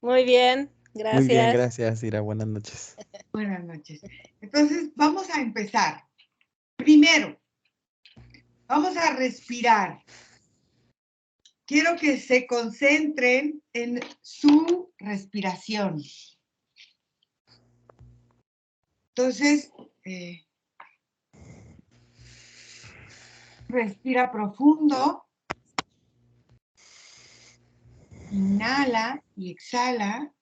Muy bien, gracias. Muy bien, gracias, Ira. Buenas noches. Buenas noches. Entonces, vamos a empezar. Primero, vamos a respirar. Quiero que se concentren en su respiración. Entonces, respira profundo. Inhala y exhala.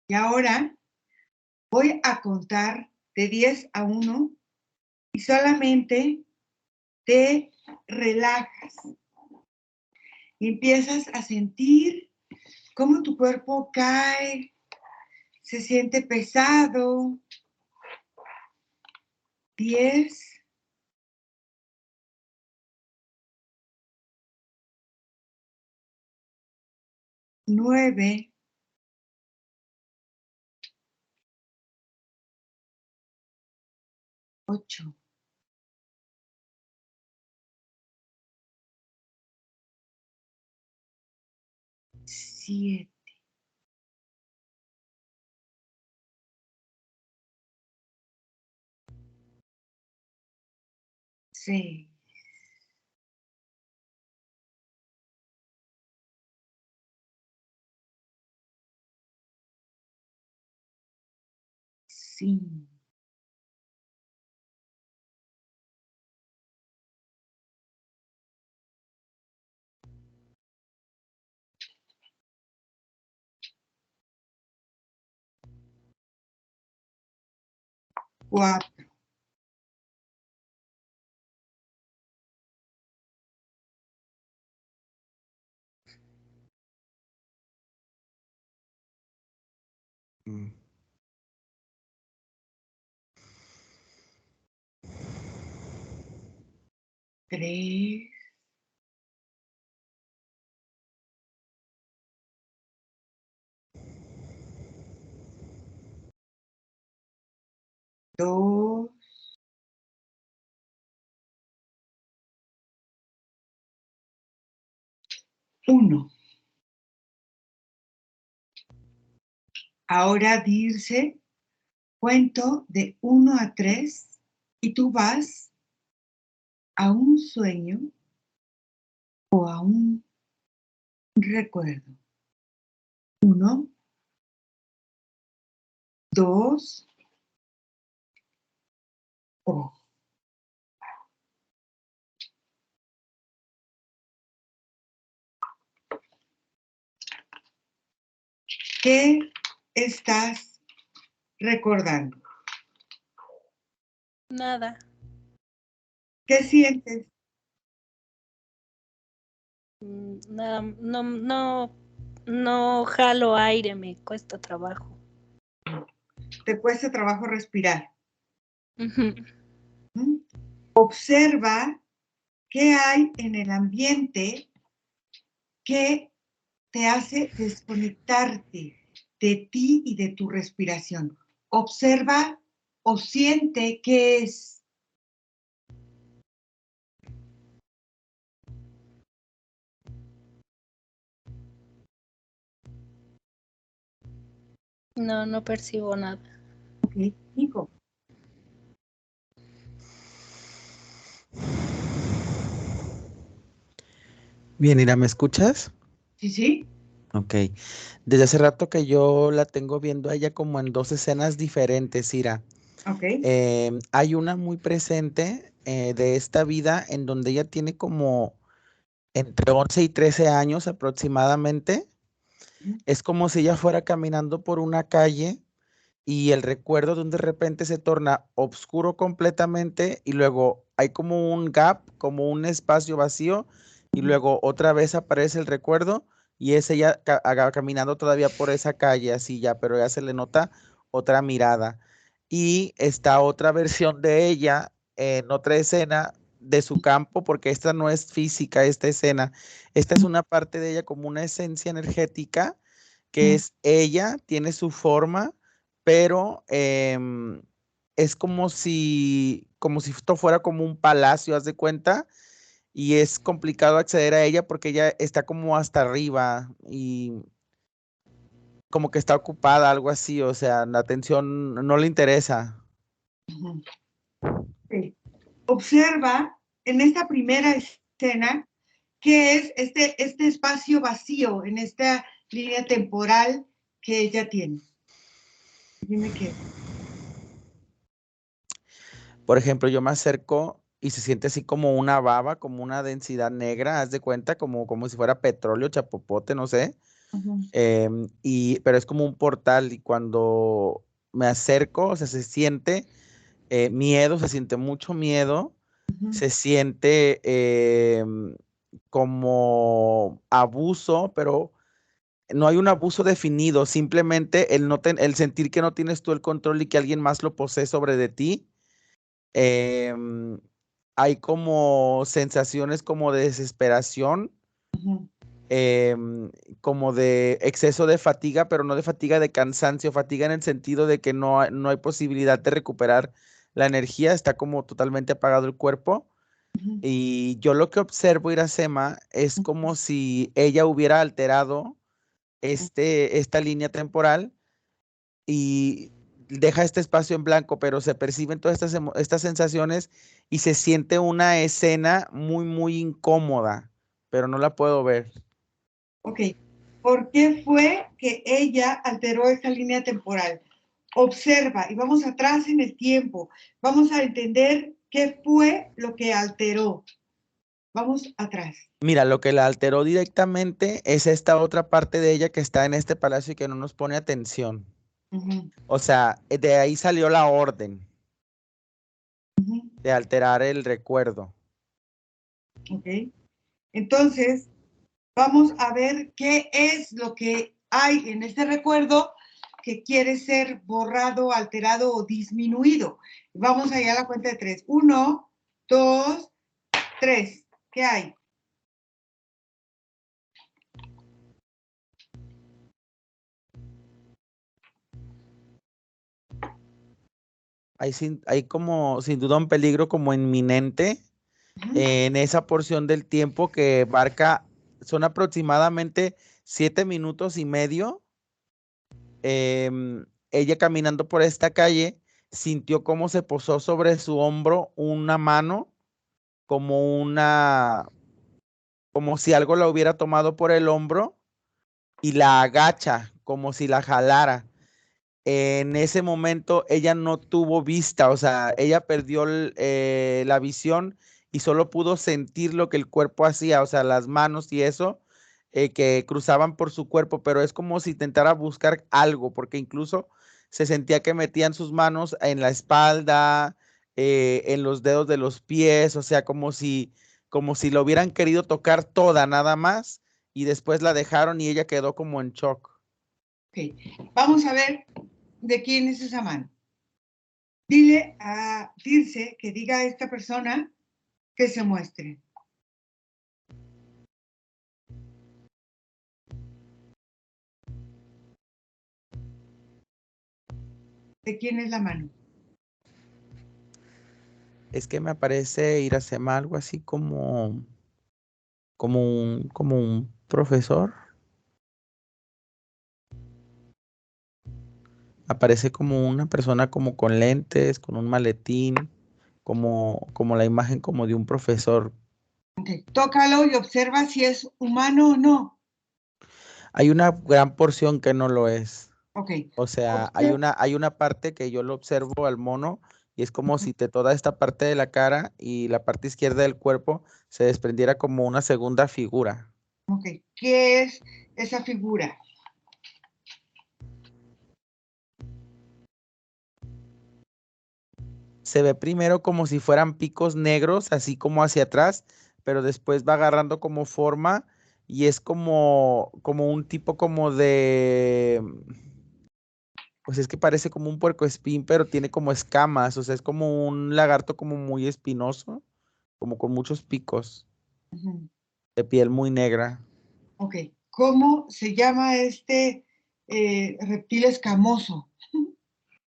Y ahora voy a contar de 10 a 1 y solamente te relajas. Y empiezas a sentir cómo tu cuerpo cae, se siente pesado. 10. 9. 8. 7. 6. 5. 4. 3. 2. 1. Ahora dirse, cuento de 1 a 3 y tú vas a un sueño o a un recuerdo. 1, 2, 3. ¿Qué estás recordando? Nada. ¿Qué sientes? Nada, no jalo aire, me cuesta trabajo. ¿Te cuesta trabajo respirar? Ujú. Observa qué hay en el ambiente que te hace desconectarte de ti y de tu respiración. Observa o siente qué es. No percibo nada. Ok, Nico. Bien, Ira, ¿me escuchas? Sí, sí. Ok. Desde hace rato que yo la tengo viendo a ella como en 2 escenas diferentes, Ira. Ok. Hay una muy presente de esta vida en donde ella tiene como entre 11 y 13 años aproximadamente. Es como si ella fuera caminando por una calle y el recuerdo de repente se torna oscuro completamente y luego hay como un gap, como un espacio vacío y luego otra vez aparece el recuerdo y es ella caminando todavía por esa calle así ya, pero ya se le nota otra mirada. Y está otra versión de ella en otra escena de su campo, porque esta no es física, esta escena, esta es una parte de ella como una esencia energética que es ella, tiene su forma, pero es como si esto fuera como un palacio, haz de cuenta, y es complicado acceder a ella porque ella está como hasta arriba y como que está ocupada, algo así, o sea, la atención no le interesa. Sí. Observa en esta primera escena qué es este espacio vacío en esta línea temporal que ella tiene. Dime qué. Por ejemplo, yo me acerco y se siente así como una baba, como una densidad negra, haz de cuenta, como si fuera petróleo, chapopote, no sé. Pero es como un portal y cuando me acerco, o sea, se siente miedo, se siente mucho miedo, se siente como abuso, pero no hay un abuso definido, simplemente el sentir que no tienes tú el control y que alguien más lo posee sobre de ti. em, Hay como sensaciones como de desesperación, em, como de exceso de fatiga, pero no de fatiga de cansancio, fatiga en el sentido de que no hay posibilidad de recuperar la energía, está como totalmente apagado el cuerpo. Y yo lo que observo, Iracema, es como si ella hubiera alterado esta línea temporal y deja este espacio en blanco, pero se perciben todas estas sensaciones y se siente una escena muy, muy incómoda, pero no la puedo ver. Ok. ¿Por qué fue que ella alteró esta línea temporal? Observa y vamos atrás en el tiempo. Vamos a entender qué fue lo que alteró. Vamos atrás. Mira, lo que la alteró directamente es esta otra parte de ella que está en este palacio y que no nos pone atención. O sea, de ahí salió la orden de alterar el recuerdo. Ok. Entonces, vamos a ver qué es lo que hay en este recuerdo que quiere ser borrado, alterado o disminuido. Vamos allá a la cuenta de 3. 1, 2, 3. ¿Qué hay? Hay como, sin duda, un peligro como inminente en esa porción del tiempo que abarca, son aproximadamente 7 minutos y medio. Ella caminando por esta calle sintió cómo se posó sobre su hombro una mano, como si algo la hubiera tomado por el hombro y la agacha, como si la jalara. En ese momento ella no tuvo vista, o sea, ella perdió la visión y solo pudo sentir lo que el cuerpo hacía, o sea, las manos y eso que cruzaban por su cuerpo, pero es como si intentara buscar algo, porque incluso se sentía que metían sus manos en la espalda, en los dedos de los pies, o sea, como si lo hubieran querido tocar toda nada más y después la dejaron y ella quedó como en shock. Ok. Vamos a ver de quién es esa mano. Dile a Dirce que diga a esta persona que se muestre. ¿De quién es la mano? Es que me aparece Iracema algo así como un profesor. Aparece como una persona como con lentes, con un maletín, como la imagen como de un profesor. Okay. Tócalo y observa si es humano o no. Hay una gran porción que no lo es. Ok. O sea, hay una parte que yo lo observo al mono y es como si de toda esta parte de la cara y la parte izquierda del cuerpo se desprendiera como una segunda figura. Ok. ¿Qué es esa figura? Se ve primero como si fueran picos negros, así como hacia atrás, pero después va agarrando como forma y es como un tipo como de, pues es que parece como un puercoespín, pero tiene como escamas, o sea, es como un lagarto como muy espinoso, como con muchos picos, de piel muy negra. Ok. ¿Cómo se llama este reptil escamoso.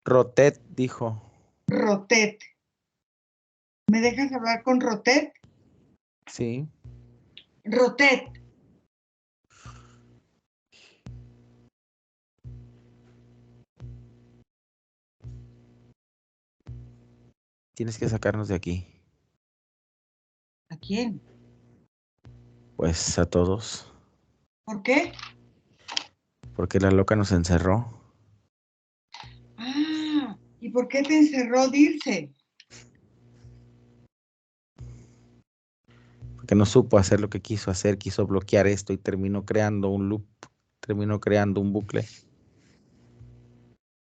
Rotet dijo. Rotet. ¿Me dejas hablar con Rotet? Sí. Rotet. Tienes que sacarnos de aquí. ¿A quién? Pues a todos. ¿Por qué? Porque la loca nos encerró. Ah, ¿y por qué te encerró Dirce? Porque no supo hacer lo que quiso hacer, quiso bloquear esto y terminó creando un loop, terminó creando un bucle.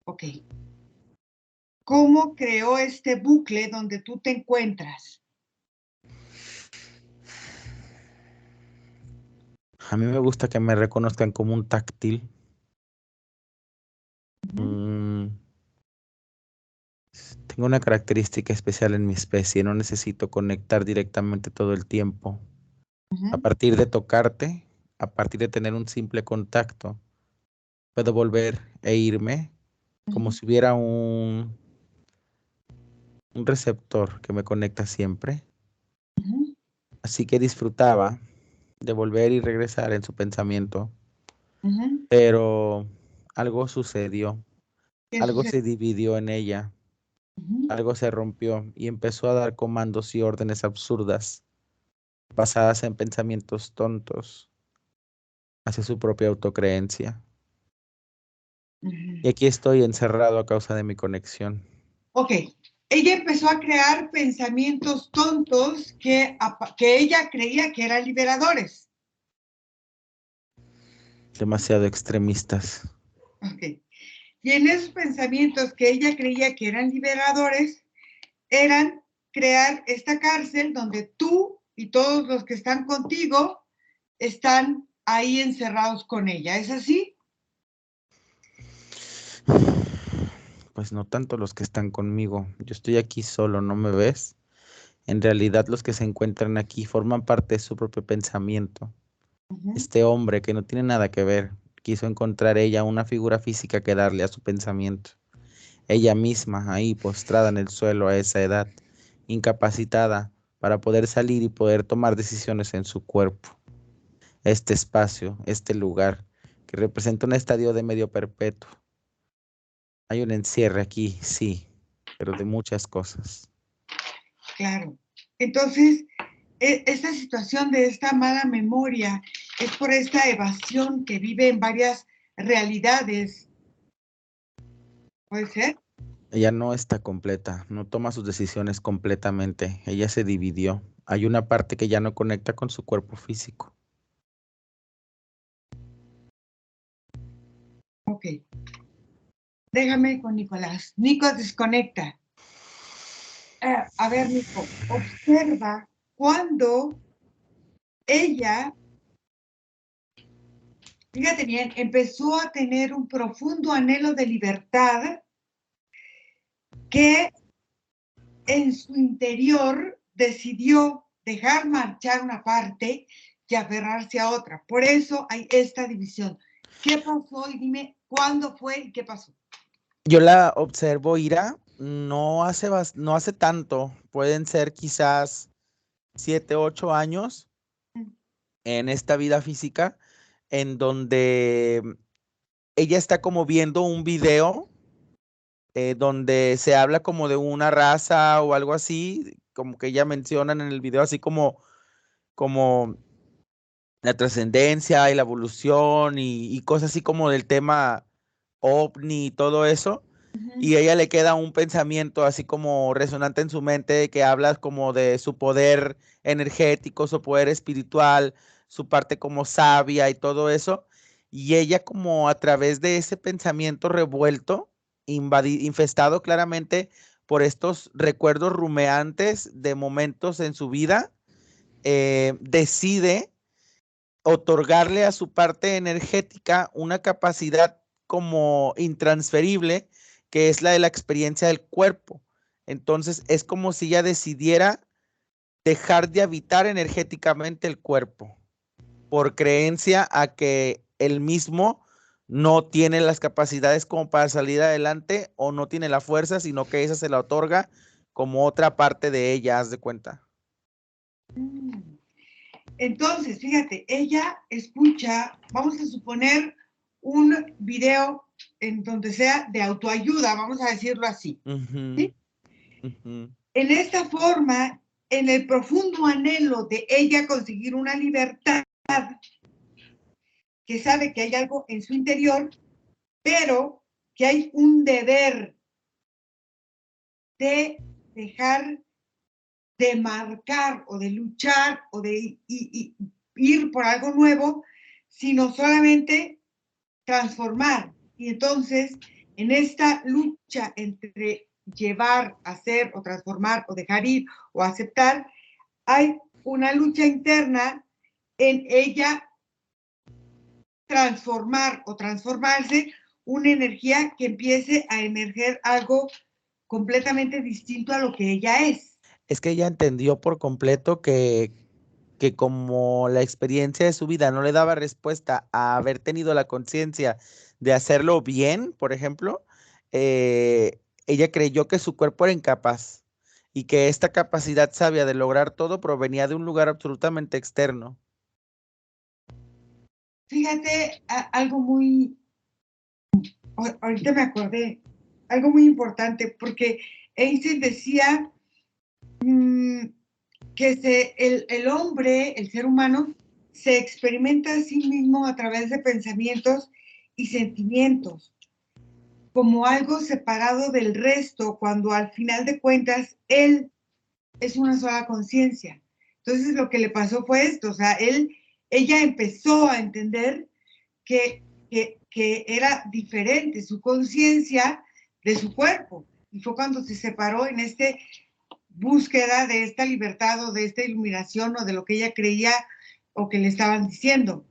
Ok. ¿Cómo creó este bucle donde tú te encuentras? A mí me gusta que me reconozcan como un táctil. Tengo una característica especial en mi especie, no necesito conectar directamente todo el tiempo. A partir de tocarte, a partir de tener un simple contacto, puedo volver e irme como si hubiera un receptor que me conecta siempre. Así que disfrutaba de volver y regresar en su pensamiento, pero algo sucedió, ¿Qué algo sucede? se dividió en ella, algo se rompió y empezó a dar comandos y órdenes absurdas, basadas en pensamientos tontos, hacia su propia autocreencia. Y aquí estoy encerrado a causa de mi conexión. Ok. Ella empezó a crear pensamientos tontos que ella creía que eran liberadores. Demasiado extremistas. Ok. Y en esos pensamientos que ella creía que eran liberadores, eran crear esta cárcel donde tú y todos los que están contigo están ahí encerrados con ella. ¿Es así? Pues no tanto los que están conmigo. Yo estoy aquí solo, ¿no me ves? En realidad los que se encuentran aquí forman parte de su propio pensamiento. Este hombre que no tiene nada que ver, quiso encontrar ella una figura física que darle a su pensamiento. Ella misma ahí postrada en el suelo a esa edad, incapacitada para poder salir y poder tomar decisiones en su cuerpo. Este espacio, este lugar, que representa un estadio de medio perpetuo. Hay un encierre aquí, sí, pero de muchas cosas. Claro. Entonces, esta situación de esta mala memoria es por esta evasión que vive en varias realidades. ¿Puede ser? Ella no está completa, no toma sus decisiones completamente. Ella se dividió. Hay una parte que ya no conecta con su cuerpo físico. Ok. Déjame con Nicolás. Nico, desconecta. A ver, Nico, observa cuando ella, fíjate bien, empezó a tener un profundo anhelo de libertad que en su interior decidió dejar marchar una parte y aferrarse a otra. Por eso hay esta división. ¿Qué pasó? Y dime cuándo fue y qué pasó. Yo la observo, Ira, no hace tanto, pueden ser quizás 7, 8 años en esta vida física, en donde ella está como viendo un video donde se habla como de una raza o algo así, como que ella menciona en el video así como la trascendencia y la evolución y cosas así como del tema ovni y todo eso. Y a ella le queda un pensamiento así como resonante en su mente que habla como de su poder energético, su poder espiritual, su parte como sabia y todo eso. Y ella como a través de ese pensamiento revuelto, infestado claramente por estos recuerdos rumeantes de momentos en su vida, decide otorgarle a su parte energética una capacidad como intransferible, que es la de la experiencia del cuerpo. Entonces es como si ella decidiera dejar de habitar energéticamente el cuerpo por creencia a que el mismo no tiene las capacidades como para salir adelante o no tiene la fuerza, sino que esa se la otorga como otra parte de ella, haz de cuenta. Entonces, fíjate, ella escucha, vamos a suponer, un video en donde sea de autoayuda, vamos a decirlo así. ¿Sí? En esta forma, en el profundo anhelo de ella conseguir una libertad, que sabe que hay algo en su interior, pero que hay un deber de dejar de marcar o de luchar o de ir por algo nuevo, sino solamente transformar. Y entonces, en esta lucha entre llevar, hacer o transformar o dejar ir o aceptar, hay una lucha interna en ella transformar o transformarse, una energía que empiece a emerger algo completamente distinto a lo que ella es. Es que ella entendió por completo que como la experiencia de su vida no le daba respuesta a haber tenido la conciencia de hacerlo bien, por ejemplo, ella creyó que su cuerpo era incapaz y que esta capacidad sabia de lograr todo provenía de un lugar absolutamente externo. Fíjate, algo muy, ahorita me acordé, algo muy importante, porque Einstein decía que el hombre, el ser humano, se experimenta a sí mismo a través de pensamientos y sentimientos, como algo separado del resto, cuando al final de cuentas él es una sola conciencia. Entonces lo que le pasó fue esto, o sea, ella empezó a entender que era diferente su conciencia de su cuerpo. Y fue cuando se separó en esta búsqueda de esta libertad o de esta iluminación o de lo que ella creía o que le estaban diciendo.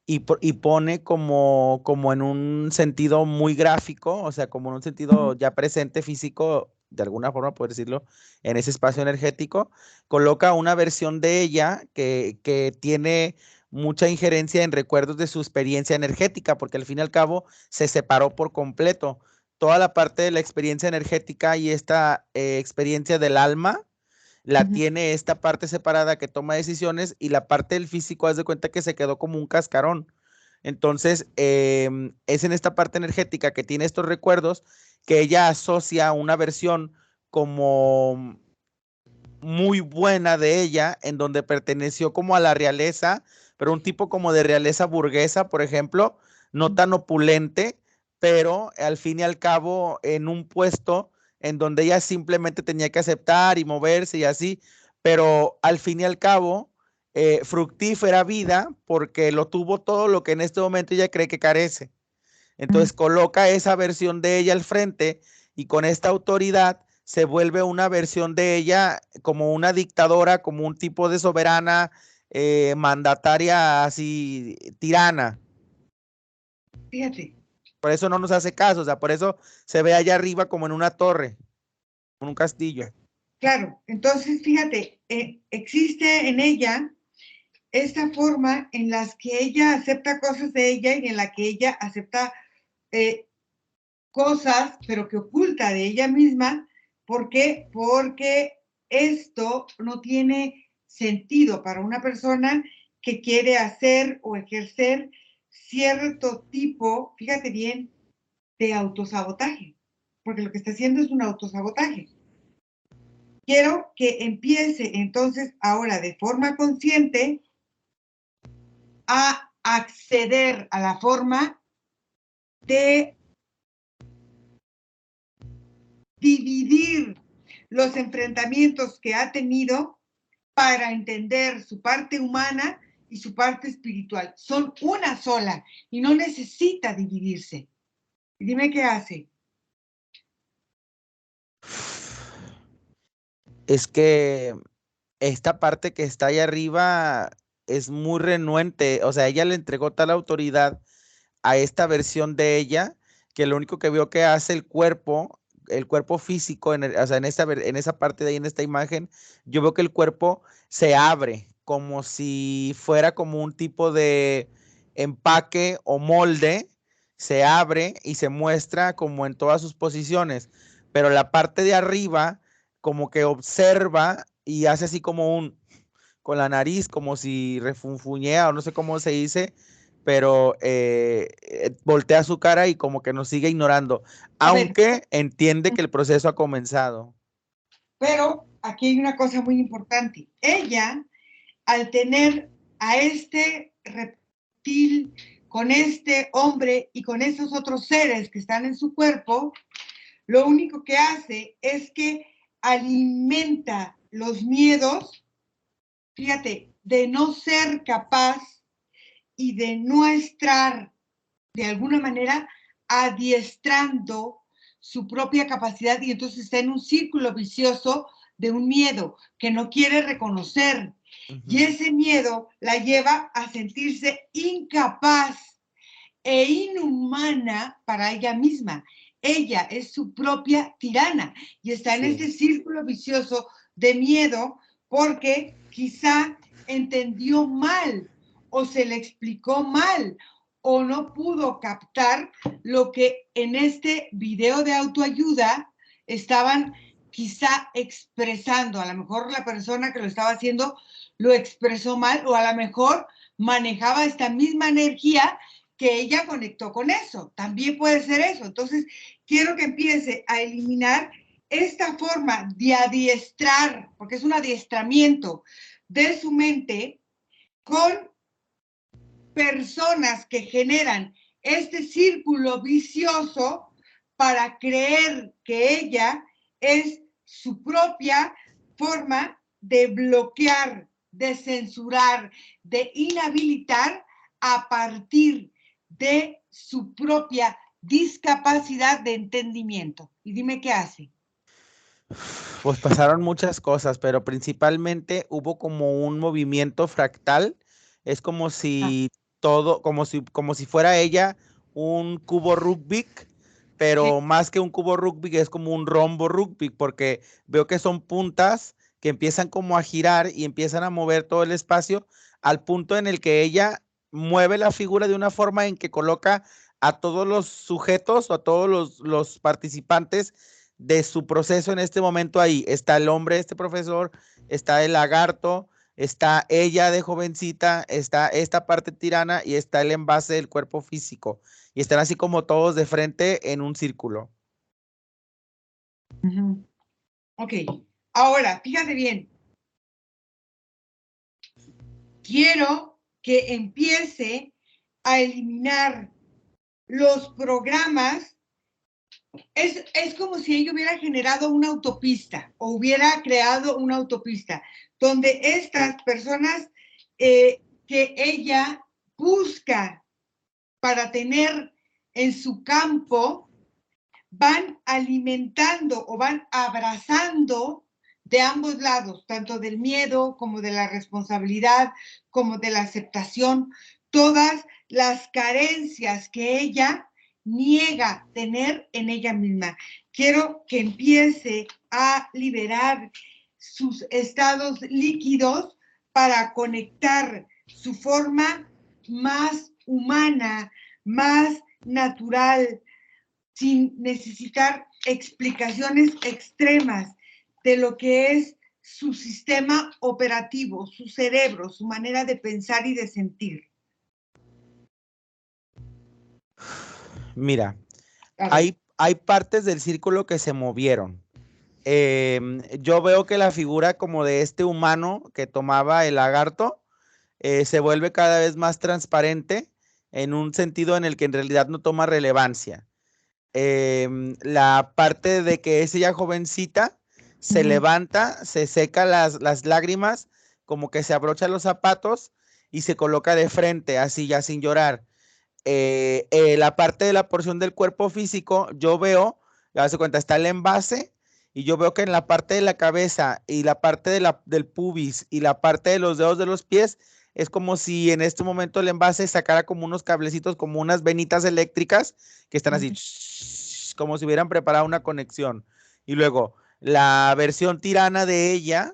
Y pone como en un sentido muy gráfico, o sea, como en un sentido ya presente físico, de alguna forma, por decirlo, en ese espacio energético, coloca una versión de ella que tiene mucha injerencia en recuerdos de su experiencia energética, porque al fin y al cabo se separó por completo. Toda la parte de la experiencia energética y esta experiencia del alma, la tiene esta parte separada que toma decisiones y la parte del físico, haz de cuenta que se quedó como un cascarón. Entonces, es en esta parte energética que tiene estos recuerdos que ella asocia una versión como muy buena de ella, en donde perteneció como a la realeza, pero un tipo como de realeza burguesa, por ejemplo, no tan opulente, pero al fin y al cabo en un puesto en donde ella simplemente tenía que aceptar y moverse y así, pero al fin y al cabo fructífera vida porque lo tuvo todo lo que en este momento ella cree que carece. Entonces coloca esa versión de ella al frente y con esta autoridad se vuelve una versión de ella como una dictadora, como un tipo de soberana, mandataria así, tirana. Fíjate. Por eso no nos hace caso, o sea, por eso se ve allá arriba como en una torre, en un castillo. Claro, entonces fíjate, existe en ella esta forma en las que ella acepta cosas de ella y en la que ella acepta cosas, pero que oculta de ella misma. ¿Por qué? Porque esto no tiene sentido para una persona que quiere hacer o ejercer cierto tipo, fíjate bien, de autosabotaje, porque lo que está haciendo es un autosabotaje. Quiero que empiece entonces ahora de forma consciente a acceder a la forma de dividir los enfrentamientos que ha tenido para entender su parte humana y su parte espiritual. Son una sola y no necesita dividirse. Y dime qué hace. Es que esta parte que está ahí arriba es muy renuente, o sea, ella le entregó tal autoridad a esta versión de ella que lo único que veo que hace el cuerpo físico, o sea, en esa parte de ahí, en esta imagen, yo veo que el cuerpo se abre como si fuera como un tipo de empaque o molde se abre y se muestra como en todas sus posiciones, pero la parte de arriba como que observa y hace así como con la nariz, como si refunfuñea o no sé cómo se dice, pero voltea su cara y como que nos sigue ignorando, A ver, aunque entiende que el proceso ha comenzado. pero aquí hay una cosa muy importante. Ella, al tener a este reptil con este hombre y con esos otros seres que están en su cuerpo, lo único que hace es que alimenta los miedos, fíjate, de no ser capaz y de no estar de alguna manera adiestrando su propia capacidad y entonces está en un círculo vicioso de un miedo que no quiere reconocer. Y ese miedo la lleva a sentirse incapaz e inhumana para ella misma. Ella es su propia tirana y está en este círculo vicioso de miedo porque quizá entendió mal o se le explicó mal o no pudo captar lo que en este video de autoayuda estaban quizá expresando. A lo mejor la persona que lo estaba haciendo lo expresó mal o a lo mejor manejaba esta misma energía que ella conectó con eso. También puede ser eso. Entonces, quiero que empiece a eliminar esta forma de adiestrar, porque es un adiestramiento de su mente con personas que generan este círculo vicioso para creer que ella es su propia forma de bloquear, de censurar, de inhabilitar a partir de su propia discapacidad de entendimiento. Y dime qué hace. Pues pasaron muchas cosas, pero principalmente hubo como un movimiento fractal. Es como si todo, como si fuera ella un cubo Rubik, pero más que un cubo Rubik es como un rombo Rubik, porque veo que son puntas que empiezan como a girar y empiezan a mover todo el espacio al punto en el que ella mueve la figura de una forma en que coloca a todos los sujetos o a todos los participantes de su proceso en este momento ahí. Está el hombre, este profesor, está el lagarto, está ella de jovencita, está esta parte tirana y está el envase del cuerpo físico. Y están así como todos de frente en un círculo. Ok, ahora, fíjate bien. Quiero que empiece a eliminar los programas. Es como si ella hubiera generado una autopista o hubiera creado una autopista donde estas personas que ella busca para tener en su campo van alimentando o van abrazando de ambos lados, tanto del miedo como de la responsabilidad, como de la aceptación, todas las carencias que ella niega tener en ella misma. Quiero que empiece a liberar sus estados líquidos para conectar su forma más humana, más natural, sin necesitar explicaciones extremas de lo que es su sistema operativo, su cerebro, su manera de pensar y de sentir. Mira, hay partes del círculo que se movieron. Yo veo que la figura como de este humano que tomaba el lagarto se vuelve cada vez más transparente en un sentido en el que en realidad no toma relevancia. La parte de que es ella jovencita se levanta, se seca las lágrimas, como que se abrocha los zapatos y se coloca de frente, así ya sin llorar. La parte de la porción del cuerpo físico, yo veo, ya se cuenta, está el envase y yo veo que en la parte de la cabeza y la parte del pubis y la parte de los dedos de los pies, es como si en este momento el envase sacara como unos cablecitos, como unas venitas eléctricas que están así, como si hubieran preparado una conexión. Y luego, la versión tirana de ella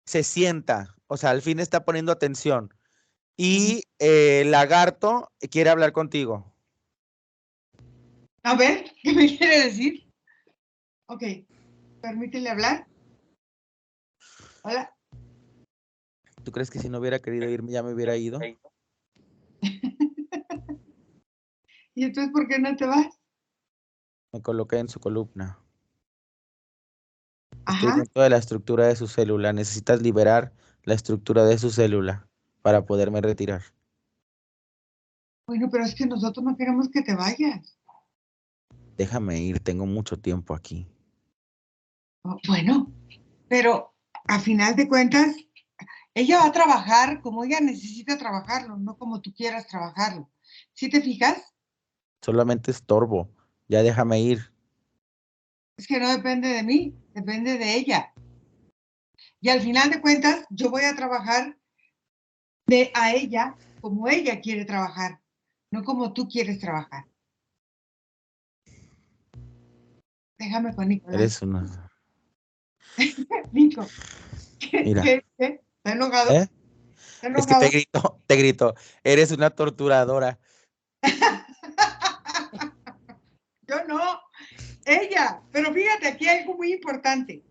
se sienta, o sea, al fin está poniendo atención. Y Lagarto quiere hablar contigo. A ver, ¿qué me quiere decir? Ok, permítele hablar. Hola. ¿Tú crees que si no hubiera querido irme ya me hubiera ido? ¿Y entonces por qué no te vas? Me coloqué en su columna. Estoy Ajá. dentro de la estructura de su célula. Necesitas liberar la estructura de su célula para poderme retirar. Bueno, pero es que nosotros no queremos que te vayas. Déjame ir, tengo mucho tiempo aquí. Bueno, pero a final de cuentas, ella va a trabajar como ella necesita trabajarlo, no como tú quieras trabajarlo. ¿Sí te fijas? Solamente estorbo. Ya déjame ir. Es que no depende de mí, depende de ella. Y al final de cuentas, yo voy a trabajar a ella como ella quiere trabajar, no como tú quieres trabajar. Déjame con Nicolás. Eres una... Nico, Mira. ¿Está enojado? ¿Eh? ¿Está Es que enojado? te grito. Eres una torturadora. Yo no, ella. Pero fíjate, aquí hay algo muy importante.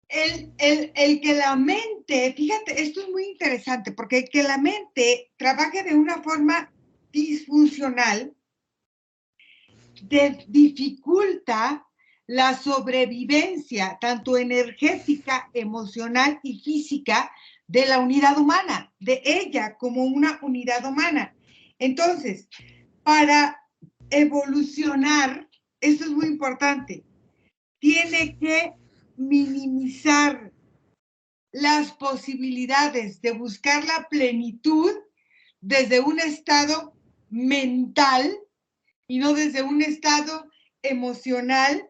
El que la mente, fíjate, esto es muy interesante, porque que la mente trabaje de una forma disfuncional dificulta la sobrevivencia, tanto energética, emocional y física, de la unidad humana, de ella como una unidad humana. Entonces, para evolucionar, esto es muy importante, tiene que minimizar las posibilidades de buscar la plenitud desde un estado mental y no desde un estado emocional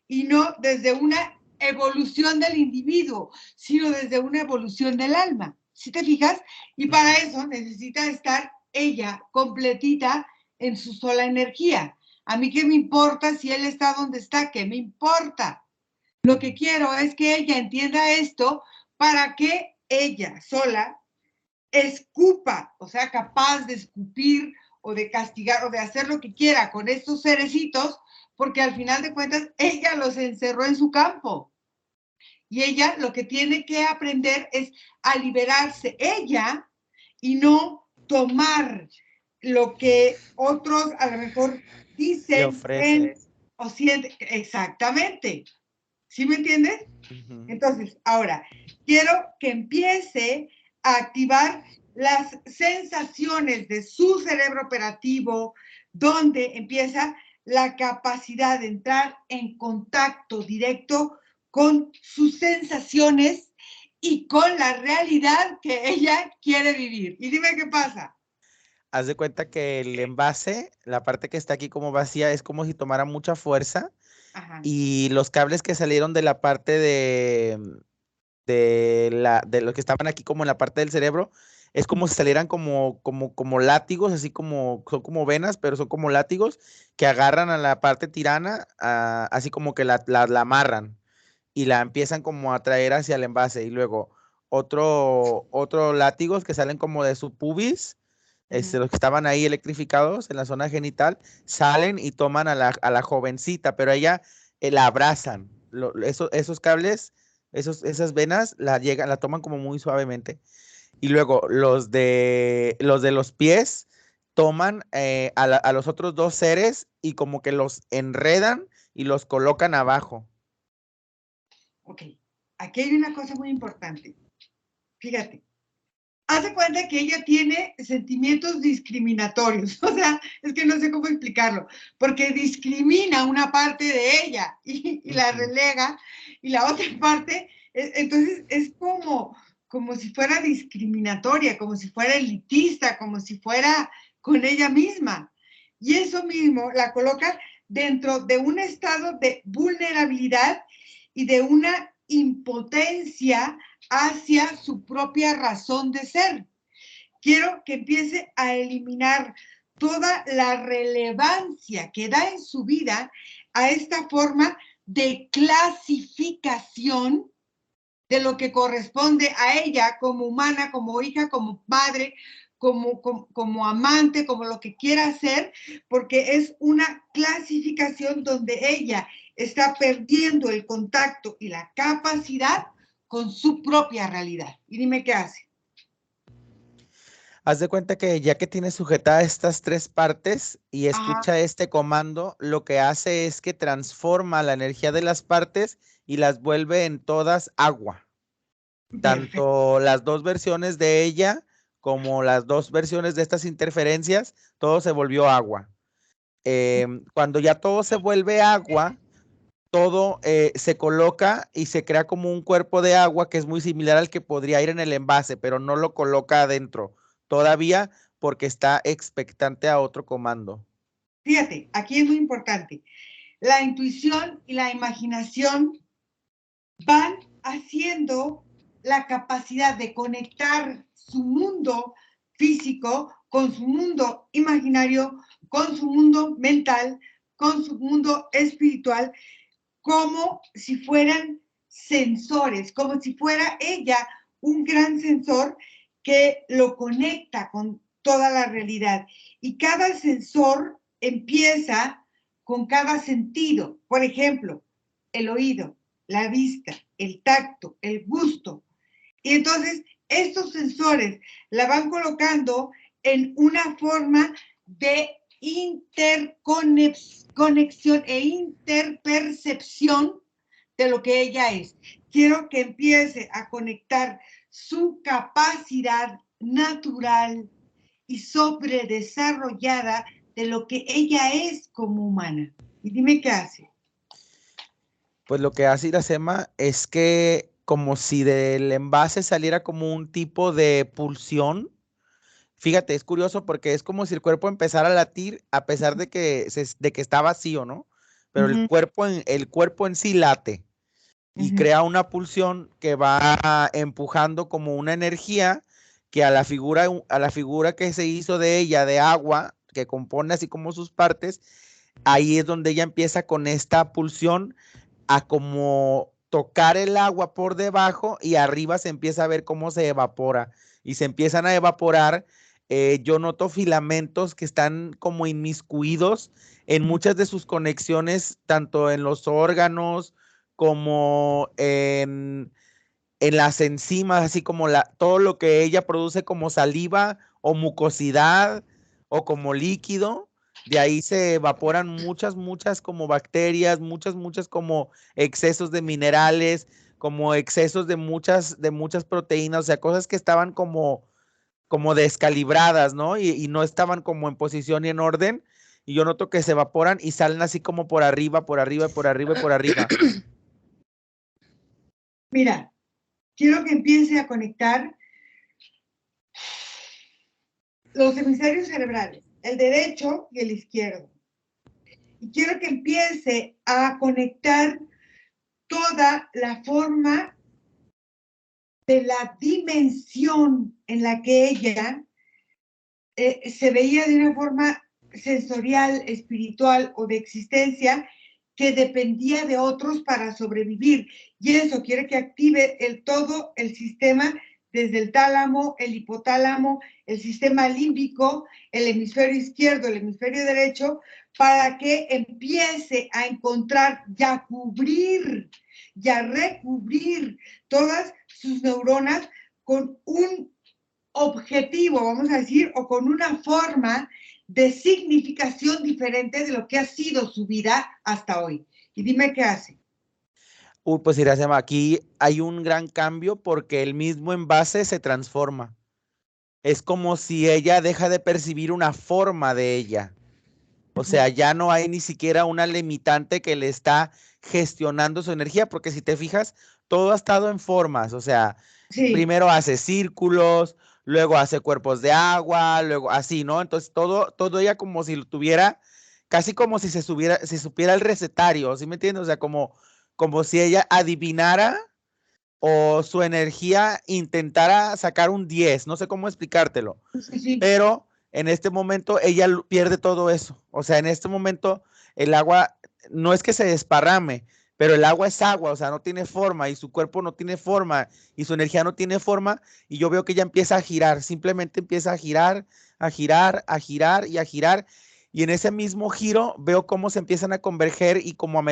y no desde una evolución del individuo, sino desde una evolución del alma. ¿Sí te fijas? Y para eso necesita estar ella completita en su sola energía. A mí qué me importa si él está donde está, qué me importa. Lo que quiero es que ella entienda esto para que ella sola escupa, o sea, capaz de escupir o de castigar o de hacer lo que quiera con estos cerecitos, porque al final de cuentas ella los encerró en su campo. Y ella lo que tiene que aprender es a liberarse ella y no tomar lo que otros a lo mejor Le dicen, ofrece. o sienten. Exactamente. ¿Sí me entiendes? Entonces, ahora, quiero que empiece a activar las sensaciones de su cerebro operativo, donde empieza la capacidad de entrar en contacto directo con sus sensaciones y con la realidad que ella quiere vivir. Y dime qué pasa. Haz de cuenta que el envase, la parte que está aquí como vacía, es como si tomara mucha fuerza. Ajá. Y los cables que salieron de la parte de los que estaban aquí como en la parte del cerebro, es como si salieran como látigos, así como, son como venas, pero son como látigos que agarran a la parte tirana, así como que la amarran y la empiezan como a traer hacia el envase. Y luego otro látigos que salen como de su pubis, los que estaban ahí electrificados en la zona genital, salen y toman a la jovencita, pero ella la abrazan. Esos cables, esas venas la toman como muy suavemente. Y luego los de los pies toman a los otros dos seres y como que los enredan y los colocan abajo. Ok, aquí hay una cosa muy importante. Fíjate, haz de cuenta que ella tiene sentimientos discriminatorios. O sea, es que no sé cómo explicarlo, porque discrimina una parte de ella y la relega, y la otra parte, entonces es como si fuera discriminatoria, como si fuera elitista, como si fuera con ella misma. Y eso mismo la coloca dentro de un estado de vulnerabilidad y de una impotencia hacia su propia razón de ser. Quiero que empiece a eliminar toda la relevancia que da en su vida a esta forma de clasificación de lo que corresponde a ella como humana, como hija, como madre, como amante, como lo que quiera hacer, porque es una clasificación donde ella está perdiendo el contacto y la capacidad con su propia realidad. Y dime qué hace. Haz de cuenta que ya que tiene sujetadas estas tres partes y escucha Ajá. este comando, lo que hace es que transforma la energía de las partes y las vuelve en todas agua. Perfecto. Tanto las dos versiones de ella como las dos versiones de estas interferencias, todo se volvió agua. Cuando ya todo se vuelve agua, todo se coloca y se crea como un cuerpo de agua que es muy similar al que podría ir en el envase, pero no lo coloca adentro todavía porque está expectante a otro comando. Fíjate, aquí es muy importante. La intuición y la imaginación van haciendo la capacidad de conectar su mundo físico con su mundo imaginario, con su mundo mental, con su mundo espiritual, como si fueran sensores, como si fuera ella un gran sensor que lo conecta con toda la realidad. Y cada sensor empieza con cada sentido. Por ejemplo, el oído, la vista, el tacto, el gusto. Y entonces estos sensores la van colocando en una forma de interconexión e interpercepción de lo que ella es. Quiero que empiece a conectar su capacidad natural y sobredesarrollada de lo que ella es como humana. Y dime qué hace. Pues lo que hace Iracema es que como si del envase saliera como un tipo de pulsión. Fíjate, es curioso porque es como si el cuerpo empezara a latir a pesar de que, de que está vacío, ¿no? Pero el cuerpo en sí late y crea una pulsión que va empujando como una energía que a la figura que se hizo de ella, de agua, que compone así como sus partes, ahí es donde ella empieza con esta pulsión a como tocar el agua por debajo y arriba se empieza a ver cómo se evapora y se empiezan a evaporar. Yo noto filamentos que están como inmiscuidos en muchas de sus conexiones, tanto en los órganos como en las enzimas, así como todo lo que ella produce como saliva o mucosidad o como líquido. De ahí se evaporan muchas como bacterias, muchas como excesos de minerales, como excesos de muchas proteínas, o sea, cosas que estaban como descalibradas, ¿no? Y no estaban como en posición y en orden. Y yo noto que se evaporan y salen así como por arriba, por arriba, por arriba y por arriba. Mira, quiero que empiece a conectar los hemisferios cerebrales, el derecho y el izquierdo. Y quiero que empiece a conectar toda la forma de la dimensión en la que ella se veía de una forma sensorial, espiritual o de existencia que dependía de otros para sobrevivir. Y eso quiere que active todo el sistema, desde el tálamo, el hipotálamo, el sistema límbico, el hemisferio izquierdo, el hemisferio derecho, para que empiece a encontrar y a cubrir y a recubrir todas sus neuronas con un objetivo, vamos a decir, o con una forma de significación diferente de lo que ha sido su vida hasta hoy. Y dime qué hace. Pues Iracema, aquí hay un gran cambio porque el mismo envase se transforma. Es como si ella deja de percibir una forma de ella. O sea, ya no hay ni siquiera una limitante que le está gestionando su energía, porque si te fijas, todo ha estado en formas. O sea, Sí. Primero hace círculos, luego hace cuerpos de agua, luego así, ¿no? Entonces todo ella como si lo tuviera, casi como si se supiera el recetario, ¿sí me entiendes? O sea, como si ella adivinara o su energía intentara sacar un 10, no sé cómo explicártelo, Sí. pero en este momento ella pierde todo eso. O sea, en este momento el agua no es que se desparrame, pero el agua es agua, o sea, no tiene forma y su cuerpo no tiene forma y su energía no tiene forma y yo veo que ella empieza a girar, simplemente empieza a girar, a girar, a girar y a girar y en ese mismo giro veo cómo se empiezan a converger y como a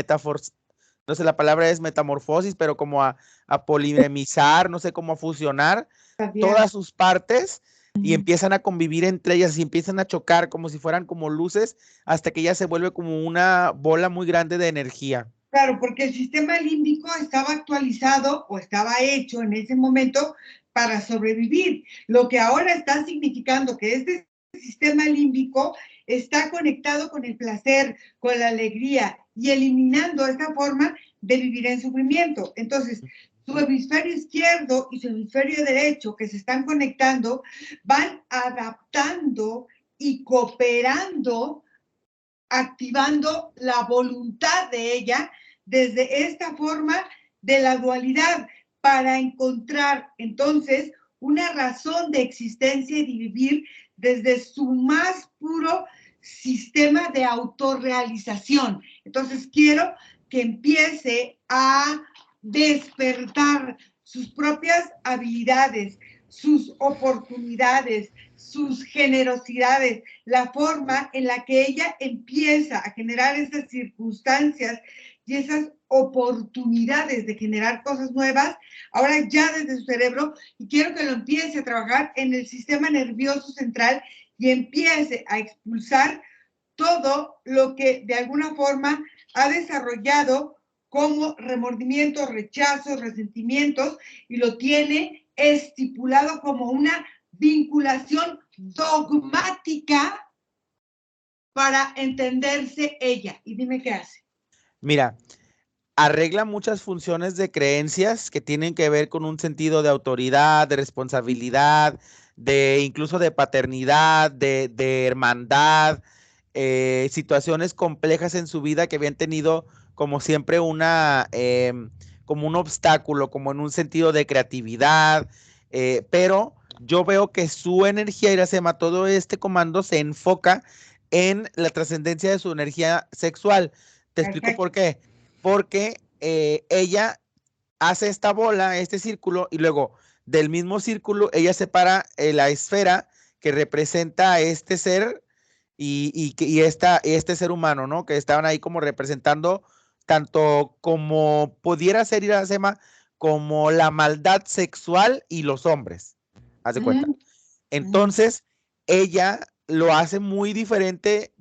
no sé, la palabra es metamorfosis, pero como a polimizar, no sé, cómo a fusionar todas sus partes y empiezan a convivir entre ellas y empiezan a chocar como si fueran como luces hasta que ella se vuelve como una bola muy grande de energía. Claro, porque el sistema límbico estaba actualizado o estaba hecho en ese momento para sobrevivir. Lo que ahora está significando que este sistema límbico está conectado con el placer, con la alegría y eliminando esta forma de vivir en sufrimiento. Entonces, su hemisferio izquierdo y su hemisferio derecho que se están conectando van adaptando y cooperando, activando la voluntad de ella desde esta forma de la dualidad para encontrar entonces una razón de existencia y de vivir desde su más puro sistema de autorrealización. Entonces quiero que empiece a despertar sus propias habilidades, sus oportunidades, sus generosidades, la forma en la que ella empieza a generar esas circunstancias y esas oportunidades de generar cosas nuevas, ahora ya desde su cerebro, y quiero que lo empiece a trabajar en el sistema nervioso central y empiece a expulsar todo lo que de alguna forma ha desarrollado como remordimientos, rechazos, resentimientos, y lo tiene estipulado como una vinculación dogmática para entenderse ella. Y dime qué hace. Mira, arregla muchas funciones de creencias que tienen que ver con un sentido de autoridad, de responsabilidad, de incluso de paternidad, de hermandad, situaciones complejas en su vida que habían tenido como siempre como un obstáculo, como en un sentido de creatividad, pero yo veo que su energía, Iracema, todo este comando se enfoca en la trascendencia de su energía sexual. Te explico por qué. Porque ella hace esta bola, este círculo, y luego del mismo círculo ella separa la esfera que representa a este ser y este ser humano, ¿no? Que estaban ahí como representando tanto como pudiera ser Iracema, como la maldad sexual y los hombres. Haz de cuenta. Entonces, ella lo hace muy diferente,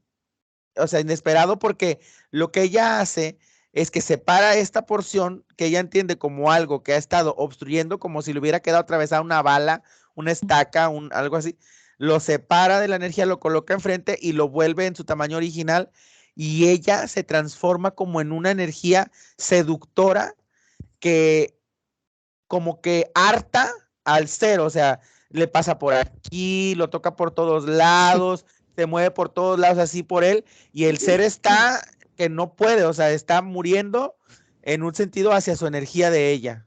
o sea, inesperado, porque lo que ella hace es que separa esta porción que ella entiende como algo que ha estado obstruyendo, como si le hubiera quedado atravesada una bala, una estaca, algo así, lo separa de la energía, lo coloca enfrente y lo vuelve en su tamaño original y ella se transforma como en una energía seductora que como que harta al ser, o sea, le pasa por aquí, lo toca por todos lados, se mueve por todos lados así por él, y el ser está que no puede, o sea, está muriendo en un sentido hacia su energía de ella.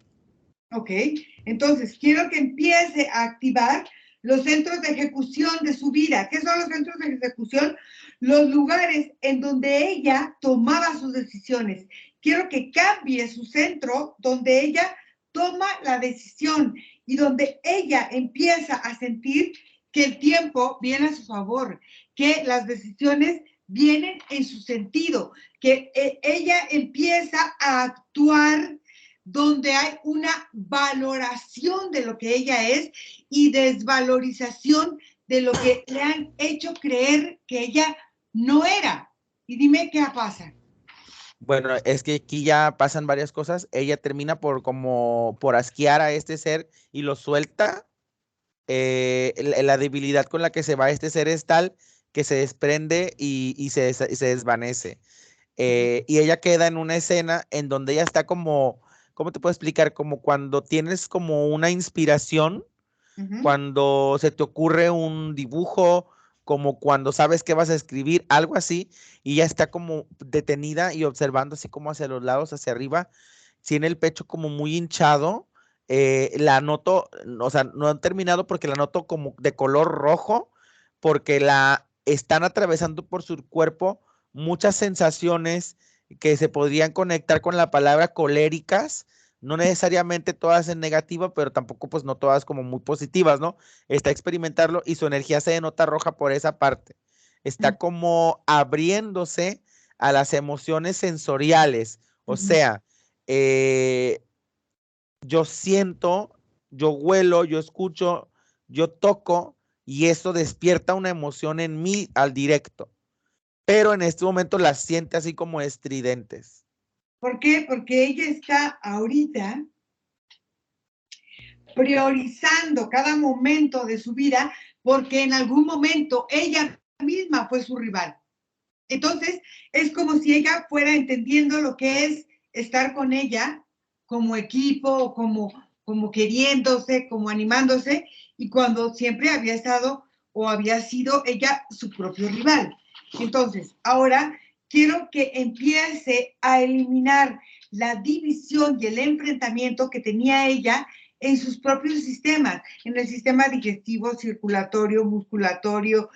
Ok, entonces quiero que empiece a activar los centros de ejecución de su vida. ¿Qué son los centros de ejecución? Los lugares en donde ella tomaba sus decisiones. Quiero que cambie su centro donde ella toma la decisión y donde ella empieza a sentir que el tiempo viene a su favor, que las decisiones vienen en su sentido, que ella empieza a actuar donde hay una valoración de lo que ella es y desvalorización de lo que le han hecho creer que ella no era. Y dime qué pasa. Bueno, es que aquí ya pasan varias cosas. Ella termina por asquear a este ser y lo suelta. La debilidad con la que se va este ser es tal que se desprende y se desvanece. Y ella queda en una escena en donde ella está como, ¿cómo te puedo explicar? Como cuando tienes como una inspiración, cuando se te ocurre un dibujo, como cuando sabes que vas a escribir, algo así, y ella está como detenida y observando así como hacia los lados, hacia arriba, tiene el pecho como muy hinchado. La noto, o sea, no han terminado porque la noto como de color rojo, porque la están atravesando por su cuerpo muchas sensaciones que se podrían conectar con la palabra coléricas, no necesariamente todas en negativa, pero tampoco pues no todas como muy positivas, ¿no? Está experimentarlo y su energía se denota roja por esa parte. Está como abriéndose a las emociones sensoriales, o sea, yo siento, yo huelo, yo escucho, yo toco y eso despierta una emoción en mí al directo. Pero en este momento las siente así como estridentes. ¿Por qué? Porque ella está ahorita priorizando cada momento de su vida porque en algún momento ella misma fue su rival. Entonces, es como si ella fuera entendiendo lo que es estar con ella como equipo, como queriéndose, como animándose, y cuando siempre había estado o había sido ella su propio rival. Entonces, ahora quiero que empiece a eliminar la división y el enfrentamiento que tenía ella en sus propios sistemas, en el sistema digestivo, circulatorio, musculatorio,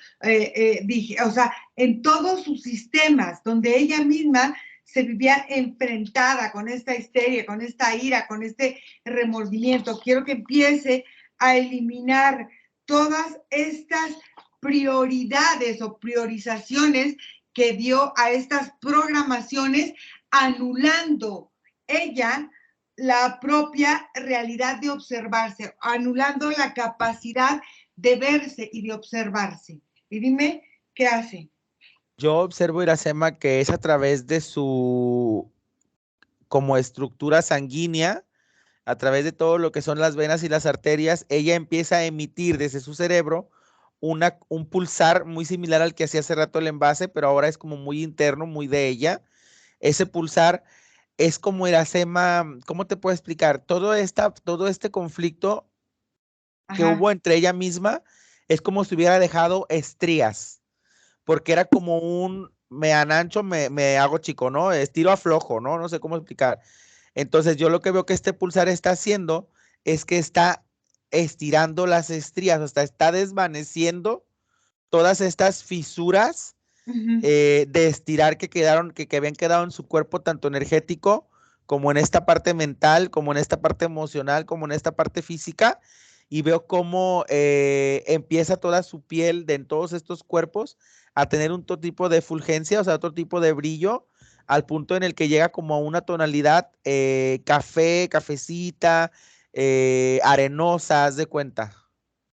o sea, en todos sus sistemas, donde ella misma se vivía enfrentada con esta histeria, con esta ira, con este remordimiento. Quiero que empiece a eliminar todas estas prioridades o priorizaciones que dio a estas programaciones, anulando ella la propia realidad de observarse, anulando la capacidad de verse y de observarse. Y dime, ¿qué hace? Yo observo, Iracema, que es a través de su como estructura sanguínea, a través de todo lo que son las venas y las arterias, ella empieza a emitir desde su cerebro un pulsar muy similar al que hacía hace rato el envase, pero ahora es como muy interno, muy de ella. Ese pulsar es como Iracema, ¿cómo te puedo explicar? Todo este conflicto que Ajá. hubo entre ella misma es como si hubiera dejado estrías, porque era como me anancho, me hago chico, ¿no? Estiro aflojo, ¿no? No sé cómo explicar. Entonces yo lo que veo que este pulsar está haciendo es que está estirando las estrías, o sea, está desvaneciendo todas estas fisuras de estirar que habían quedado en su cuerpo, tanto energético como en esta parte mental, como en esta parte emocional, como en esta parte física, y veo cómo empieza toda su piel en todos estos cuerpos a tener otro tipo de fulgencia, o sea, otro tipo de brillo, al punto en el que llega como a una tonalidad café, cafecita, arenosa, haz de cuenta.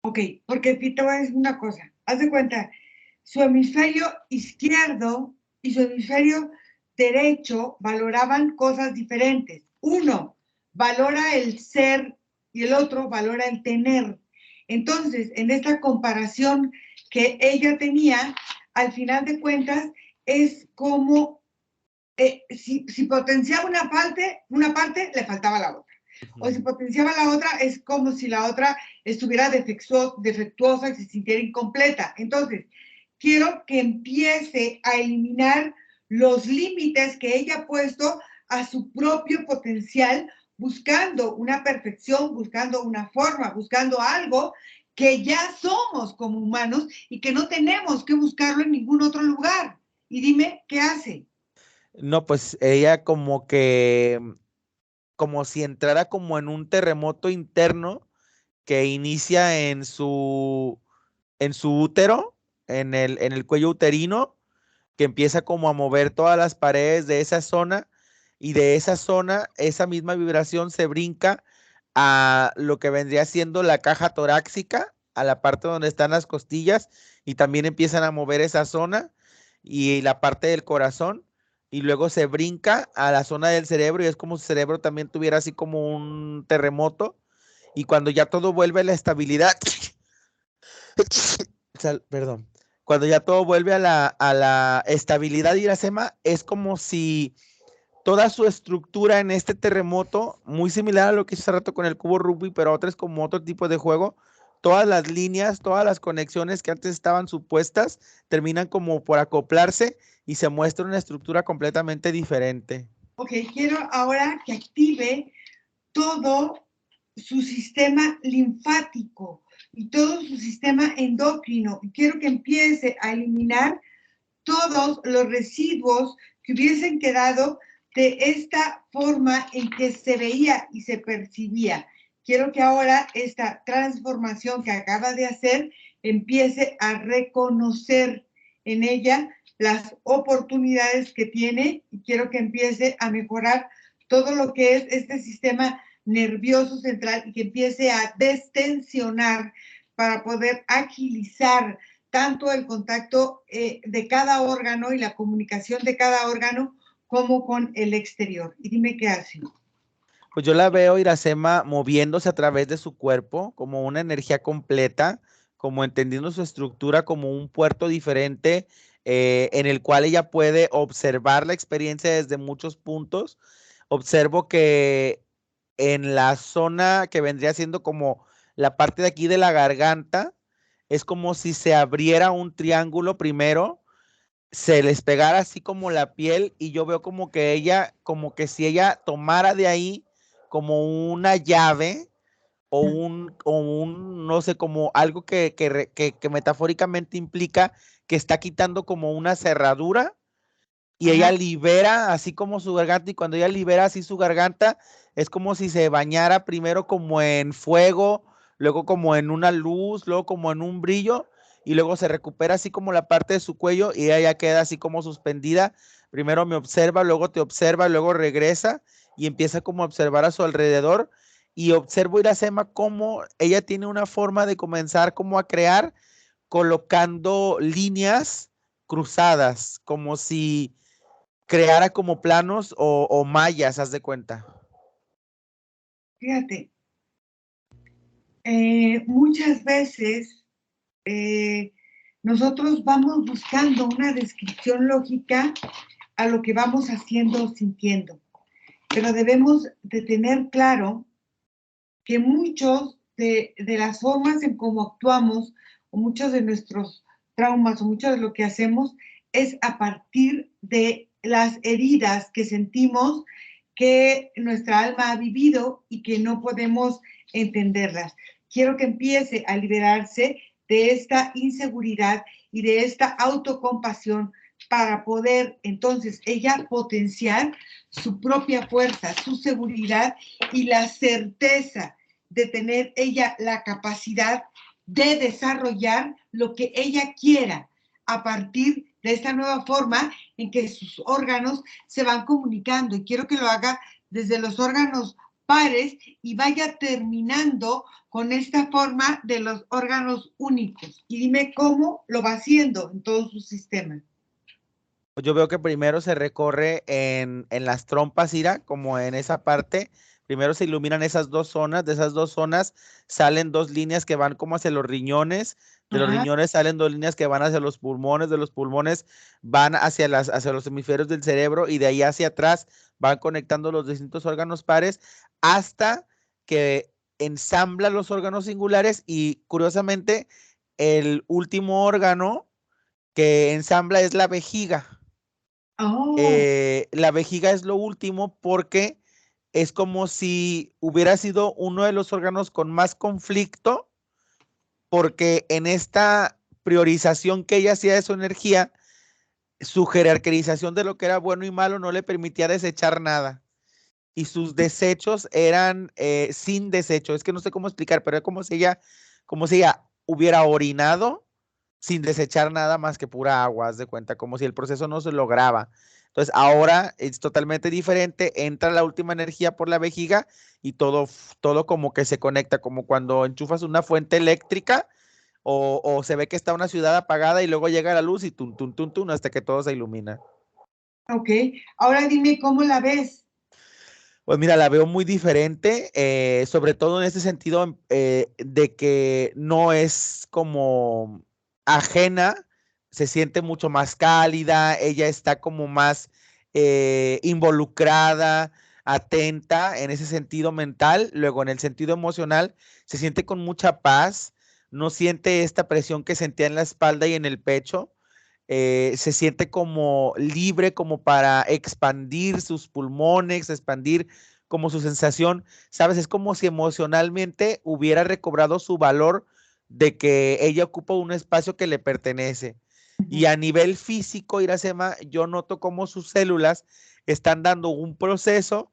Ok, porque te voy a decir una cosa. Haz de cuenta, su hemisferio izquierdo y su hemisferio derecho valoraban cosas diferentes. Uno valora el ser y el otro valora el tener. Entonces, en esta comparación que ella tenía, al final de cuentas, es como si potenciaba una parte, le faltaba la otra. O si potenciaba la otra, es como si la otra estuviera defectuosa y se sintiera incompleta. Entonces, quiero que empiece a eliminar los límites que ella ha puesto a su propio potencial, buscando una perfección, buscando una forma, buscando algo que ya somos como humanos y que no tenemos que buscarlo en ningún otro lugar. Y dime, ¿qué hace? No, pues ella como si entrara como en un terremoto interno que inicia en su útero, en el cuello uterino, que empieza como a mover todas las paredes de esa zona y de esa zona, esa misma vibración se brinca a lo que vendría siendo la caja torácica, a la parte donde están las costillas y también empiezan a mover esa zona y la parte del corazón y luego se brinca a la zona del cerebro y es como si el cerebro también tuviera así como un terremoto y cuando ya todo vuelve a la estabilidad, perdón, cuando ya todo vuelve a la estabilidad, Iracema, es como si toda su estructura en este terremoto, muy similar a lo que hizo hace rato con el cubo Rubik, pero otra es como otro tipo de juego, todas las líneas, todas las conexiones que antes estaban supuestas, terminan como por acoplarse y se muestra una estructura completamente diferente. Ok, quiero ahora que active todo su sistema linfático y todo su sistema endocrino. Y quiero que empiece a eliminar todos los residuos que hubiesen quedado de esta forma en que se veía y se percibía. Quiero que ahora esta transformación que acaba de hacer empiece a reconocer en ella las oportunidades que tiene y quiero que empiece a mejorar todo lo que es este sistema nervioso central y que empiece a destensionar para poder agilizar tanto el contacto de cada órgano y la comunicación de cada órgano como con el exterior. Y dime qué hace. Pues yo la veo, Iracema, moviéndose a través de su cuerpo como una energía completa, como entendiendo su estructura como un puerto diferente en el cual ella puede observar la experiencia desde muchos puntos. Observo que en la zona que vendría siendo como la parte de aquí de la garganta, es como si se abriera un triángulo primero, se les pegara así como la piel y yo veo como que ella, como que si ella tomara de ahí como una llave no sé, como algo que metafóricamente implica que está quitando como una cerradura y ella libera así como su garganta y cuando ella libera así su garganta es como si se bañara primero como en fuego, luego como en una luz, luego como en un brillo y luego se recupera así como la parte de su cuello y ella ya queda así como suspendida. Primero me observa, luego te observa, luego regresa y empieza como a observar a su alrededor y observo Iracema cómo ella tiene una forma de comenzar como a crear colocando líneas cruzadas, como si creara como planos o mallas, haz de cuenta. Fíjate, muchas veces nosotros vamos buscando una descripción lógica a lo que vamos haciendo o sintiendo, pero debemos de tener claro que muchos de las formas en cómo actuamos o muchos de nuestros traumas o mucho de lo que hacemos es a partir de las heridas que sentimos que nuestra alma ha vivido y que no podemos entenderlas. Quiero que empiece a liberarse de esta inseguridad y de esta autocompasión para poder entonces ella potenciar su propia fuerza, su seguridad y la certeza de tener ella la capacidad de desarrollar lo que ella quiera a partir de esta nueva forma en que sus órganos se van comunicando. Y quiero que lo haga desde los órganos pares y vaya terminando con esta forma de los órganos únicos. Y dime cómo lo va haciendo en todo su sistema. Yo veo que primero se recorre en las trompas, Ira, como en esa parte. Primero se iluminan esas dos zonas, de esas dos zonas salen dos líneas que van como hacia los riñones, de los riñones salen dos líneas que van hacia los pulmones, de los pulmones van hacia los hemisferios del cerebro y de ahí hacia atrás van conectando los distintos órganos pares hasta que ensambla los órganos singulares y curiosamente el último órgano que ensambla es la vejiga. La vejiga es lo último porque es como si hubiera sido uno de los órganos con más conflicto, porque en esta priorización que ella hacía de su energía, su jerarquización de lo que era bueno y malo no le permitía desechar nada. Y sus desechos eran sin desecho. Es que no sé cómo explicar, pero es como si ella hubiera orinado sin desechar nada más que pura agua, haz de cuenta, como si el proceso no se lograba. Entonces ahora es totalmente diferente, entra la última energía por la vejiga y todo como que se conecta, como cuando enchufas una fuente eléctrica o se ve que está una ciudad apagada y luego llega la luz y tum, tum, tum, tum, hasta que todo se ilumina. Ok, ahora dime cómo la ves. Pues mira, la veo muy diferente, sobre todo en ese sentido de que no es como ajena, se siente mucho más cálida, ella está como más involucrada, atenta en ese sentido mental, luego en el sentido emocional se siente con mucha paz, no siente esta presión que sentía en la espalda y en el pecho. Se siente como libre, como para expandir sus pulmones, expandir como su sensación, ¿sabes? Es como si emocionalmente hubiera recobrado su valor de que ella ocupa un espacio que le pertenece. Y a nivel físico, Iracema, yo noto cómo sus células están dando un proceso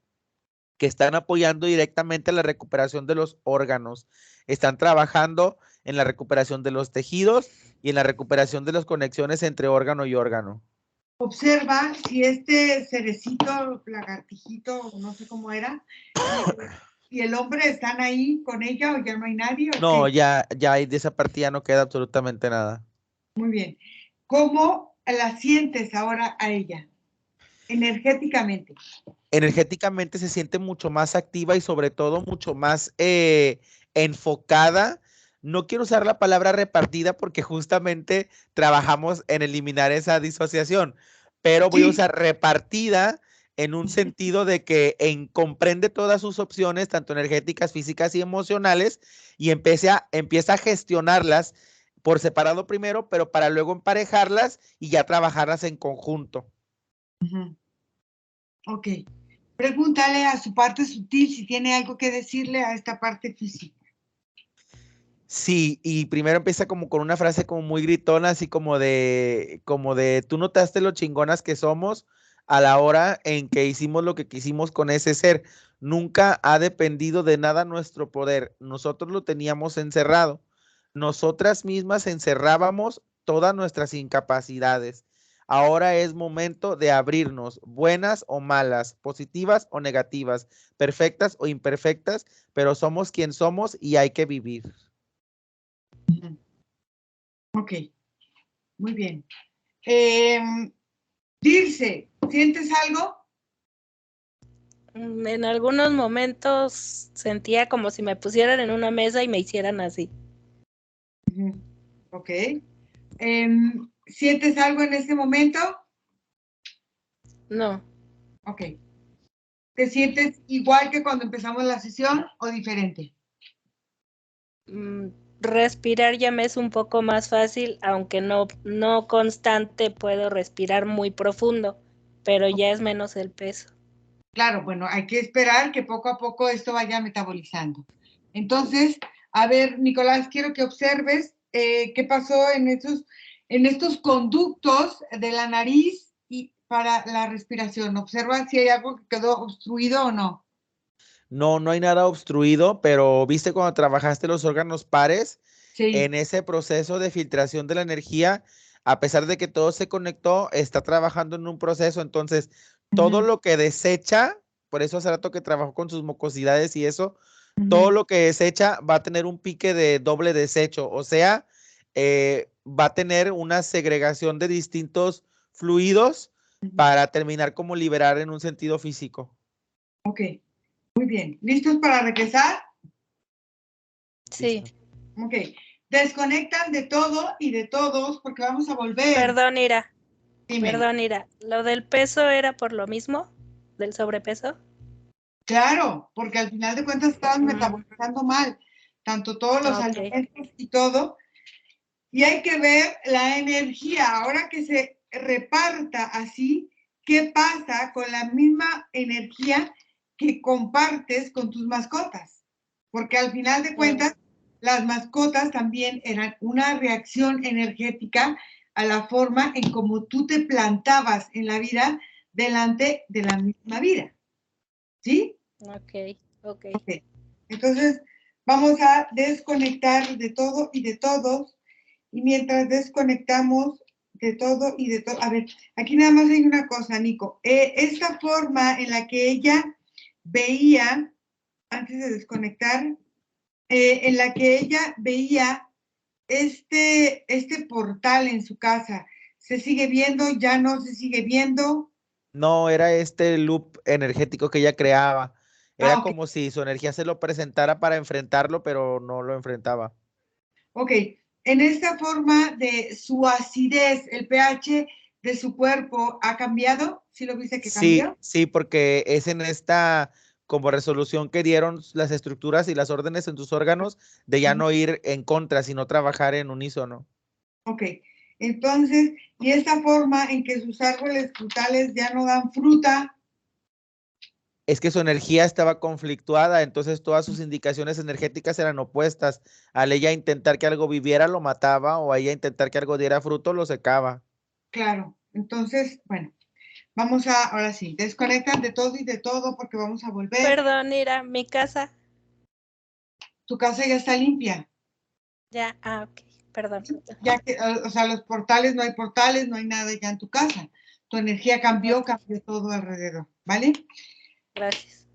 que están apoyando directamente la recuperación de los órganos. Están trabajando en la recuperación de los tejidos y en la recuperación de las conexiones entre órgano y órgano. Observa si este cerecito, lagartijito, no sé cómo era, y el hombre están ahí con ella o ya no hay nadie. ¿O No, qué? ya de esa partida no queda absolutamente nada. Muy bien. ¿Cómo la sientes ahora a ella? Energéticamente. Energéticamente se siente mucho más activa y sobre todo mucho más enfocada. No quiero usar la palabra repartida porque justamente trabajamos en eliminar esa disociación, pero voy a Sí. usar repartida en un sentido de que comprende todas sus opciones, tanto energéticas, físicas y emocionales, y empieza a gestionarlas por separado primero, pero para luego emparejarlas y ya trabajarlas en conjunto. Ok. Pregúntale a su parte sutil si tiene algo que decirle a esta parte física. Sí, y primero empieza como con una frase como muy gritona, así como de, tú notaste lo chingonas que somos a la hora en que hicimos lo que quisimos con ese ser. Nunca ha dependido de nada nuestro poder. Nosotros lo teníamos encerrado. Nosotras mismas encerrábamos todas nuestras incapacidades. Ahora es momento de abrirnos, buenas o malas, positivas o negativas, perfectas o imperfectas, pero somos quien somos y hay que vivir. Ok, muy bien. Dirce, ¿sientes algo? En algunos momentos sentía como si me pusieran en una mesa y me hicieran así. Ok. ¿Sientes algo en este momento? No, Ok. ¿Te sientes igual que cuando empezamos la sesión o diferente? respirar ya me es un poco más fácil, aunque no constante, puedo respirar muy profundo, pero ya es menos el peso. Claro, bueno, hay que esperar que poco a poco esto vaya metabolizando. Entonces, a ver, Nicolás, quiero que observes qué pasó en estos conductos de la nariz y para la respiración. Observa si hay algo que quedó obstruido o no. No, no hay nada obstruido, pero viste cuando trabajaste los órganos pares, Sí. en ese proceso de filtración de la energía, a pesar de que todo se conectó, está trabajando en un proceso, entonces todo lo que desecha, por eso hace rato que trabajó con sus mucosidades y eso, todo lo que desecha va a tener un pique de doble desecho, o sea, va a tener una segregación de distintos fluidos para terminar como liberar en un sentido físico. Ok, muy bien. ¿Listos para regresar? Sí. Listo. Ok. Desconectan de todo y de todos porque vamos a volver. Perdón, Ira. Dime. Perdón, Ira. ¿Lo del peso era por lo mismo? ¿Del sobrepeso? Claro, porque al final de cuentas estaban metabolizando mal, tanto todos los alimentos y todo. Y hay que ver la energía, ahora que se reparta así, ¿qué pasa con la misma energía que compartes con tus mascotas? Porque al final de cuentas, las mascotas también eran una reacción energética a la forma en cómo tú te plantabas en la vida delante de la misma vida. ¿Sí? Ok. Entonces, vamos a desconectar de todo y de todos. Y mientras desconectamos de todo y de todo, a ver, aquí nada más hay una cosa, Nico. Esta forma en la que ella veía, antes de desconectar, en la que ella veía este portal en su casa, ¿se sigue viendo? ¿Ya no se sigue viendo? No, era este loop energético que ella creaba. Era Ok. como si su energía se lo presentara para enfrentarlo, pero no lo enfrentaba. Ok, en esta forma de su acidez, el pH de su cuerpo ha cambiado. ¿Sí lo viste que cambió? Sí, porque es en esta como resolución que dieron las estructuras y las órdenes en tus órganos de ya no ir en contra, sino trabajar en unísono. Ok, entonces, y esta forma en que sus árboles frutales ya no dan fruta. Es que su energía estaba conflictuada, entonces todas sus indicaciones energéticas eran opuestas. Al ella intentar que algo viviera, lo mataba, o a ella intentar que algo diera fruto, lo secaba. Claro, entonces, bueno, vamos a, ahora sí, desconectan de todo y de todo porque vamos a volver. Perdón, Ira, mi casa. Tu casa ya está limpia. Ya, ok, perdón. Ya que, o sea, los portales, no hay nada ya en tu casa. Tu energía cambió todo alrededor, ¿vale? Gracias.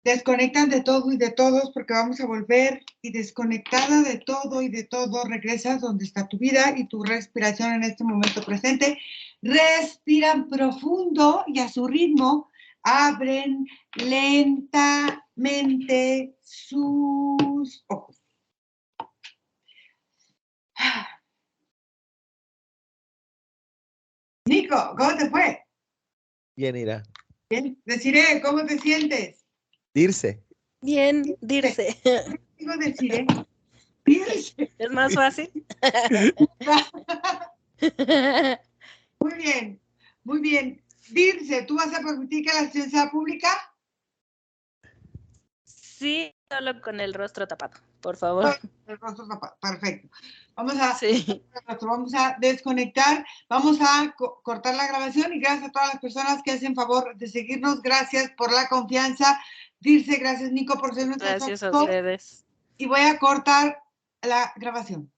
Desconectan de todo y de todos porque vamos a volver, y desconectada de todo y de todo, regresas donde está tu vida y tu respiración en este momento presente. Respiran profundo y a su ritmo abren lentamente sus ojos. Nico, ¿cómo te fue? Bien, Ira. Bien. Deciré, ¿cómo te sientes? Dirce. Bien, dirse. Digo deciré. Dirse. ¿Es más fácil? Muy bien, muy bien. Dirce, ¿tú vas a permitir que la sesión sea pública? Sí, solo con el rostro tapado, por favor. El rostro tapado. Perfecto. Vamos a, Sí. vamos a desconectar, vamos a cortar la grabación, y gracias a todas las personas que hacen favor de seguirnos. Gracias por la confianza. Dirce, gracias Nico por ser nuestro Gracias a socio. ustedes. Y voy a cortar la grabación.